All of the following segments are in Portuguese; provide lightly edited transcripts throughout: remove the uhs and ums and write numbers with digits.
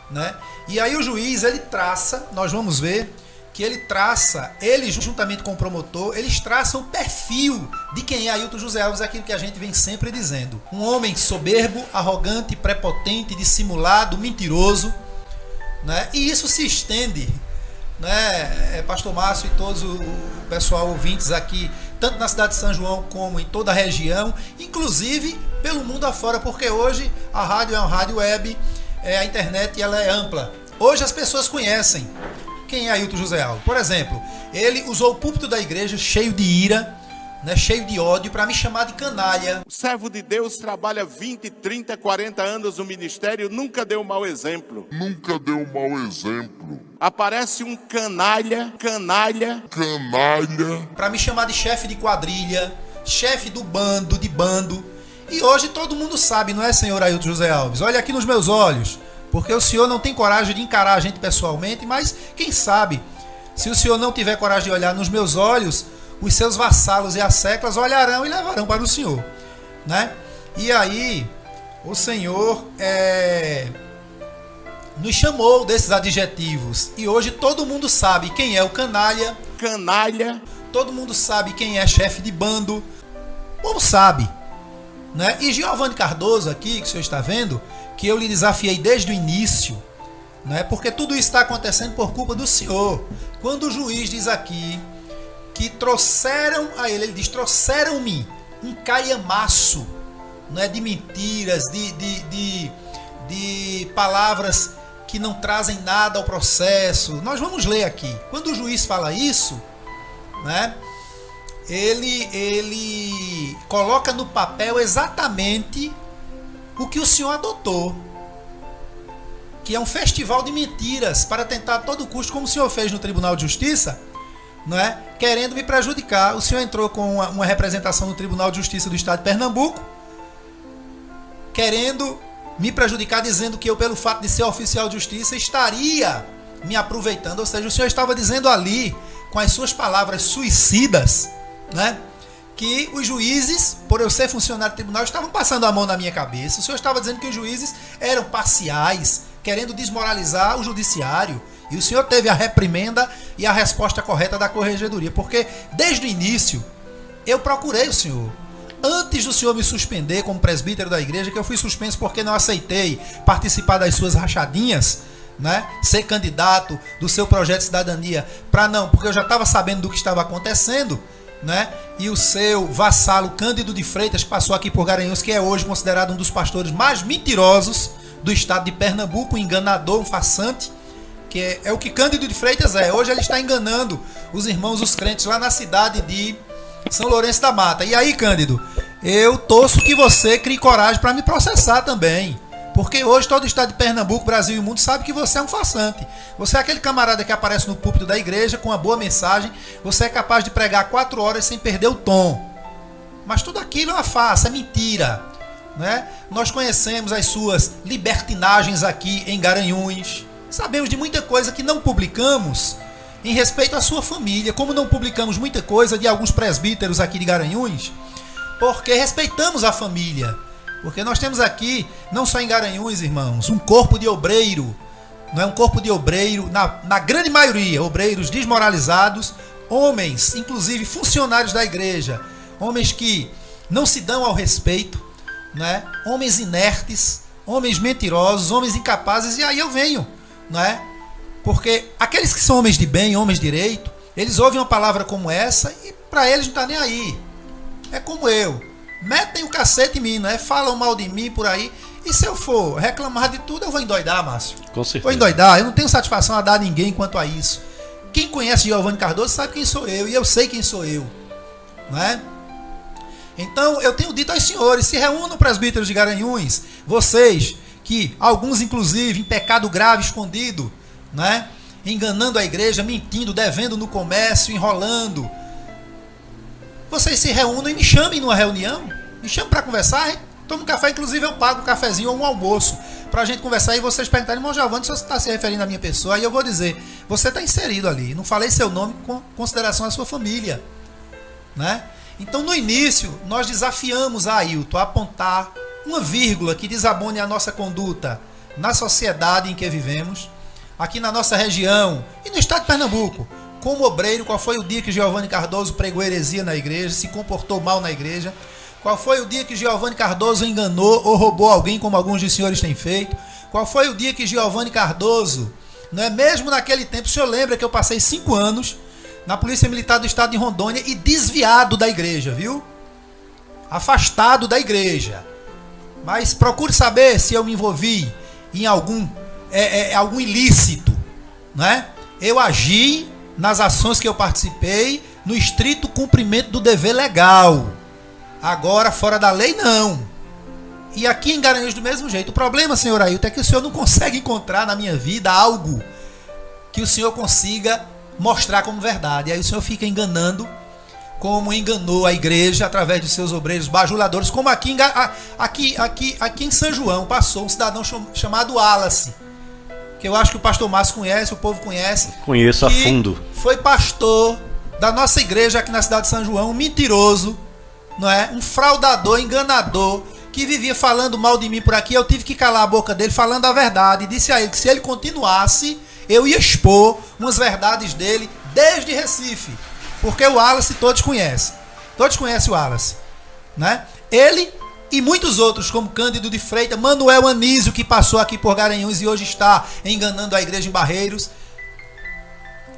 né? E aí o juiz, ele traça, nós vamos ver, que ele juntamente com o promotor, eles traçam o perfil de quem é Ailton José Alves, aquilo que a gente vem sempre dizendo. Um homem soberbo, arrogante, prepotente, dissimulado, mentiroso, né? E isso se estende, né, Pastor Márcio e todos o pessoal ouvintes aqui, tanto na cidade de São João como em toda a região, inclusive pelo mundo afora, porque hoje a rádio é uma rádio web, a internet ela é ampla. Hoje as pessoas conhecem quem é Ailton José Alves. Por exemplo, ele usou o púlpito da igreja cheio de ira, né, cheio de ódio, para me chamar de canalha. O servo de Deus trabalha 20, 30, 40 anos no ministério, nunca deu mau exemplo. Nunca deu mau exemplo. Aparece um canalha. Para me chamar de chefe de quadrilha, chefe do bando, de bando. E hoje todo mundo sabe, não é, senhor Ailton José Alves? Olha aqui nos meus olhos, porque o senhor não tem coragem de encarar a gente pessoalmente, mas quem sabe, se o senhor não tiver coragem de olhar nos meus olhos, os seus vassalos e as seclas olharão e levarão para o senhor, né? E aí, o senhor nos chamou desses adjetivos, e hoje todo mundo sabe quem é o canalha, todo mundo sabe quem é chefe de bando, o povo sabe, né? E Giovanni Cardoso aqui, que o senhor está vendo, que eu lhe desafiei desde o início, né? Porque tudo isso está acontecendo por culpa do senhor. Quando o juiz diz aqui que trouxeram a ele diz, trouxeram-me um calhamaço, né, de mentiras, de palavras que não trazem nada ao processo. Nós vamos ler aqui. Quando o juiz fala isso, né, ele coloca no papel exatamente o que o senhor adotou, que é um festival de mentiras para tentar a todo custo, como o senhor fez no Tribunal de Justiça, não é? Querendo me prejudicar. O senhor entrou com uma representação no Tribunal de Justiça do Estado de Pernambuco, querendo me prejudicar, dizendo que eu, pelo fato de ser oficial de justiça, estaria me aproveitando. Ou seja, o senhor estava dizendo ali, com as suas palavras suicidas, né, que os juízes, por eu ser funcionário do tribunal, estavam passando a mão na minha cabeça. O senhor estava dizendo que os juízes eram parciais, querendo desmoralizar o judiciário. E o senhor teve a reprimenda e a resposta correta da corregedoria, porque desde o início eu procurei o senhor. Antes do senhor me suspender como presbítero da igreja, que eu fui suspenso porque não aceitei participar das suas rachadinhas, né? Ser candidato do seu projeto de cidadania, porque eu já estava sabendo do que estava acontecendo, né? E o seu vassalo Cândido de Freitas, que passou aqui por Garanhuns, que é hoje considerado um dos pastores mais mentirosos do estado de Pernambuco, um enganador, um farsante, que é o que Cândido de Freitas é. Hoje ele está enganando os irmãos, os crentes lá na cidade de São Lourenço da Mata. E aí, Cândido, eu torço que você crie coragem para me processar também, porque hoje todo o estado de Pernambuco, Brasil e o mundo sabe que você é um farsante. Você é aquele camarada que aparece no púlpito da igreja com uma boa mensagem, você é capaz de pregar 4 horas sem perder o tom, mas tudo aquilo é uma farsa, é mentira, né? Nós conhecemos as suas libertinagens aqui em Garanhuns, sabemos de muita coisa que não publicamos em respeito à sua família, como não publicamos muita coisa de alguns presbíteros aqui de Garanhuns, porque respeitamos a família. Porque nós temos aqui, não só em Garanhuns, irmãos, um corpo de obreiro, não é um corpo de obreiro, na grande maioria, obreiros desmoralizados, homens, inclusive funcionários da igreja, homens que não se dão ao respeito, né? Homens inertes, homens mentirosos, homens incapazes, e aí eu venho, né? Porque aqueles que são homens de bem, homens de direito, eles ouvem uma palavra como essa e para eles não está nem aí. É como eu. Metem o cacete em mim, né? Falam mal de mim por aí. E se eu for reclamar de tudo, eu vou endoidar, Márcio. Com certeza. Vou endoidar. Eu não tenho satisfação a dar a ninguém quanto a isso. Quem conhece Giovanni Cardoso sabe quem sou eu. E eu sei quem sou eu. Né? Então, eu tenho dito aos senhores, se reúnam, presbíteros de Garanhuns, vocês, que alguns, inclusive, em pecado grave escondido, né? Enganando a igreja, mentindo, devendo no comércio, enrolando. Vocês se reúnam e me chamem numa reunião, me chamem para conversar, toma um café, inclusive eu pago um cafezinho ou um almoço, para a gente conversar e vocês perguntarem, irmão Giovanni, se você está se referindo à minha pessoa, aí eu vou dizer, você está inserido ali, não falei seu nome com consideração à sua família, né? Então no início, nós desafiamos a Ailton a apontar uma vírgula que desabone a nossa conduta, na sociedade em que vivemos, aqui na nossa região e no estado de Pernambuco. Como obreiro, qual foi o dia que Giovanni Cardoso pregou heresia na igreja, se comportou mal na igreja? Qual foi o dia que Giovanni Cardoso enganou ou roubou alguém, como alguns dos senhores têm feito? Qual foi o dia que Giovanni Cardoso, não é mesmo naquele tempo, o senhor lembra que eu passei 5 anos na Polícia Militar do Estado de Rondônia e desviado da igreja, viu? Afastado da igreja. Mas procure saber se eu me envolvi em algum ilícito, né? Eu agi nas ações que eu participei no estrito cumprimento do dever legal. Agora, fora da lei, não. E aqui em Garanhuns do mesmo jeito. O problema, senhor Ailton, é que o senhor não consegue encontrar na minha vida algo que o senhor consiga mostrar como verdade. Aí o senhor fica enganando, como enganou a igreja através de seus obreiros bajuladores, como aqui em São João passou um cidadão chamado Wallace, que eu acho que o pastor Márcio conhece, o povo conhece. Conheço a fundo. Foi pastor da nossa igreja aqui na cidade de São João, um mentiroso, não é? Um fraudador, enganador, que vivia falando mal de mim por aqui. Eu tive que calar a boca dele falando a verdade, e disse a ele que se ele continuasse, eu ia expor umas verdades dele desde Recife, porque o Wallace todos conhecem o Wallace, né? Ele e muitos outros, como Cândido de Freitas, Manuel Anísio, que passou aqui por Garanhuns e hoje está enganando a igreja em Barreiros.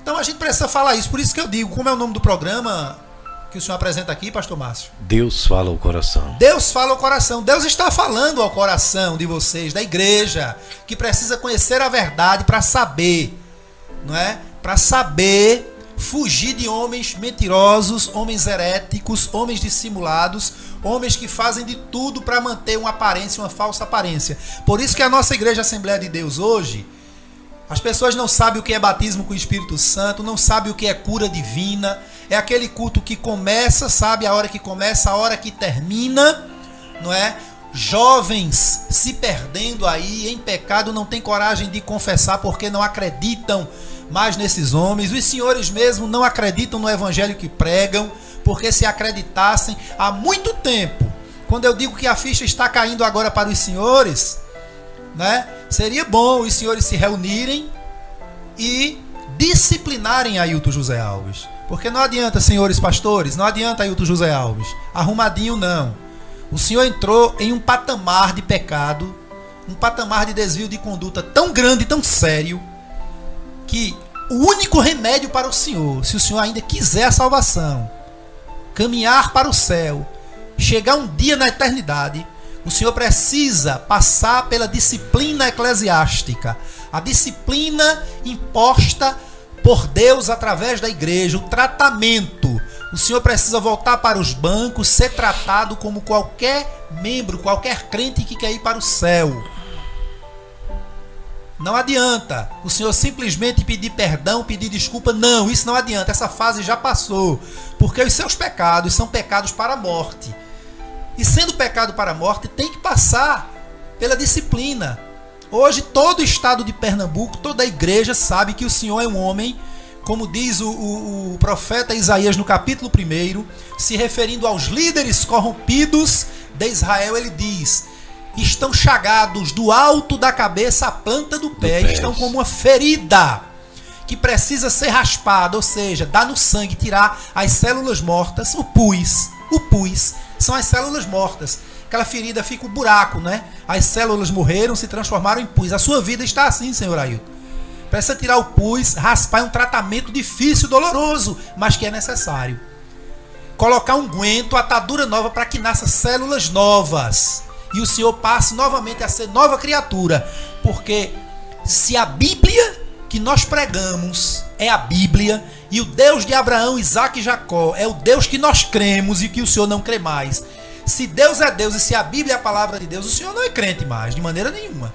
Então a gente precisa falar isso. Por isso que eu digo, como é o nome do programa que o senhor apresenta aqui, pastor Márcio? Deus fala ao coração. Deus fala ao coração. Deus está falando ao coração de vocês, da igreja, que precisa conhecer a verdade para saber, não é? Para saber fugir de homens mentirosos, homens heréticos, homens dissimulados, homens que fazem de tudo para manter uma aparência, uma falsa aparência. Por isso que a nossa igreja Assembleia de Deus hoje, as pessoas não sabem o que é batismo com o Espírito Santo, não sabem o que é cura divina. É aquele culto que começa, sabe a hora que começa, a hora que termina, não é? Jovens se perdendo aí em pecado, não tem coragem de confessar porque não acreditam mais nesses homens. Os senhores mesmo não acreditam no evangelho que pregam, porque se acreditassem há muito tempo, quando eu digo que a ficha está caindo agora para os senhores, né? Seria bom os senhores se reunirem e disciplinarem Ailton José Alves. Porque não adianta, senhores pastores, não adianta Ailton José Alves, arrumadinho não. O senhor entrou em um patamar de pecado, um patamar de desvio de conduta tão grande, tão sério, que o único remédio para o senhor, se o senhor ainda quiser a salvação, caminhar para o céu, chegar um dia na eternidade, o senhor precisa passar pela disciplina eclesiástica, a disciplina imposta por Deus através da igreja, o tratamento. O senhor precisa voltar para os bancos, ser tratado como qualquer membro, qualquer crente que quer ir para o céu. Não adianta o senhor simplesmente pedir perdão, pedir desculpa. Não, isso não adianta, essa fase já passou. Porque os seus pecados são pecados para a morte. E sendo pecado para a morte, tem que passar pela disciplina. Hoje todo o estado de Pernambuco, toda a igreja sabe que o senhor é um homem, como diz o profeta Isaías no capítulo 1, se referindo aos líderes corrompidos de Israel, ele diz: estão chagados do alto da cabeça à planta do pé, estão como uma ferida que precisa ser raspada, ou seja, dar no sangue, tirar as células mortas, o pus são as células mortas. Aquela ferida fica um buraco, né? As células morreram, se transformaram em pus. A sua vida está assim, senhor Ailton. Precisa tirar o pus, raspar, é um tratamento difícil, doloroso, mas que é necessário. Colocar um unguento, atadura nova para que nasça células novas. E o senhor passe novamente a ser nova criatura. Porque se a Bíblia que nós pregamos é a Bíblia, e o Deus de Abraão, Isaac e Jacó é o Deus que nós cremos e que o senhor não crê mais. Se Deus é Deus e se a Bíblia é a palavra de Deus, o senhor não é crente mais, de maneira nenhuma.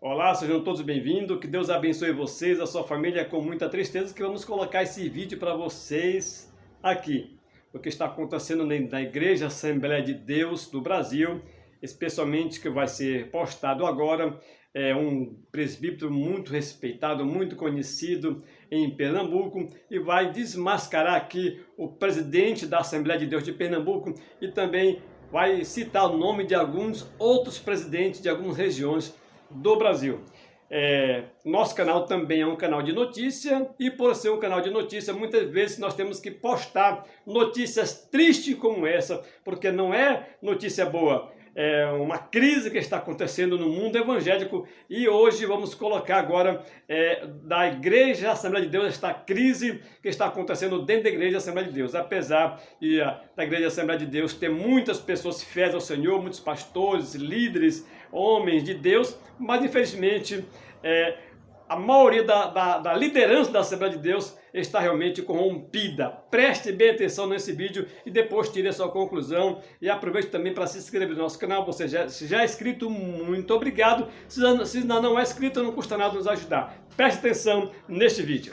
Olá, sejam todos bem-vindos, que Deus abençoe vocês, a sua família, com muita tristeza que vamos colocar esse vídeo para vocês aqui. O que está acontecendo na Igreja Assembleia de Deus do Brasil, especialmente que vai ser postado agora, é um presbítero muito respeitado, muito conhecido em Pernambuco, e vai desmascarar aqui o presidente da Assembleia de Deus de Pernambuco e também vai citar o nome de alguns outros presidentes de algumas regiões do Brasil. Nosso canal também é um canal de notícia, e por ser um canal de notícia, muitas vezes nós temos que postar notícias tristes como essa, porque não é notícia boa. É uma crise que está acontecendo no mundo evangélico, e hoje vamos colocar agora da Igreja Assembleia de Deus, esta crise que está acontecendo dentro da Igreja Assembleia de Deus. Apesar da Igreja Assembleia de Deus ter muitas pessoas fiéis ao Senhor, muitos pastores, líderes, homens de Deus, mas infelizmente a maioria da liderança da Assembleia de Deus está realmente corrompida. Preste bem atenção nesse vídeo e depois tire a sua conclusão. E aproveite também para se inscrever no nosso canal. Você já é inscrito, muito obrigado. Se ainda não é inscrito, não custa nada nos ajudar. Preste atenção neste vídeo.